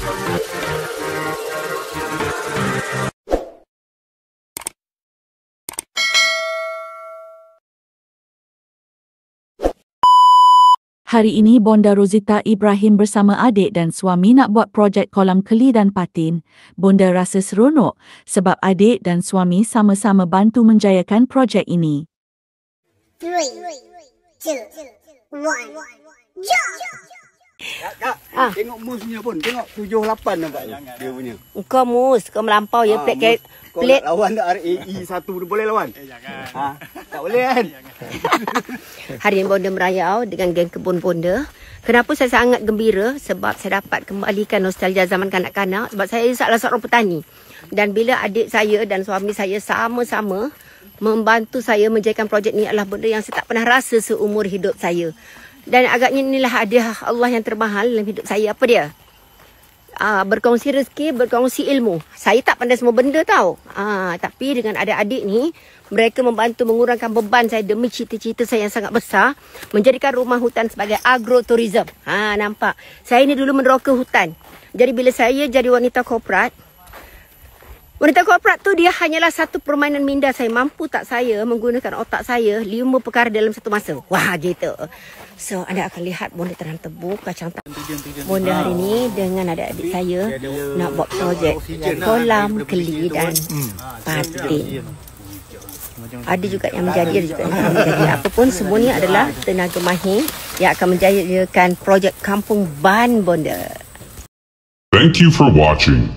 Hari ini Bonda Rozita Ibrahim bersama adik dan suami nak buat projek kolam keli dan patin. Bonda rasa seronok sebab adik dan suami sama-sama bantu menjayakan projek ini. 3, 2, 1, jump! Kak, tengok mus punya pun. Tengok 7-8 nampaknya dia punya. Kau mus, kau melampau ya plate. Kau nak lawan tak RAE 1 tu boleh lawan? Jangan. Tak boleh kan? Hari ini Bonda merayau dengan geng kebun Bonda. Kenapa saya sangat gembira? Sebab saya dapat kembalikan nostalgia zaman kanak-kanak. Sebab saya salah seorang petani. Dan bila adik saya dan suami saya sama-sama membantu saya menjayakan projek ni adalah benda yang saya tak pernah rasa seumur hidup saya. Dan agaknya inilah hadiah Allah yang termahal dalam hidup saya. Apa dia? Berkongsi rezeki, berkongsi ilmu. Saya tak pandai semua benda tau. Tapi dengan adik-adik ni, mereka membantu mengurangkan beban saya demi cita-cita saya yang sangat besar. Menjadikan rumah hutan sebagai agroturism. Nampak? Saya ni dulu meneroka hutan. Jadi bila saya jadi wanita korporat tu dia hanyalah satu permainan minda saya. Mampu tak saya menggunakan otak saya 5 perkara dalam satu masa. Wah gitu. So anda akan lihat Bonda Tanam Tebu Kacang Tak. Bonda hari ni dengan adik-adik saya nak buat projek kolam keli dan patin. Ada juga yang menjadi, ada juga yang tak menjadi. Apapun semua ni adalah tenaga mahir yang akan menjayakan projek Kampung Ban Bonda. Thank you for watching.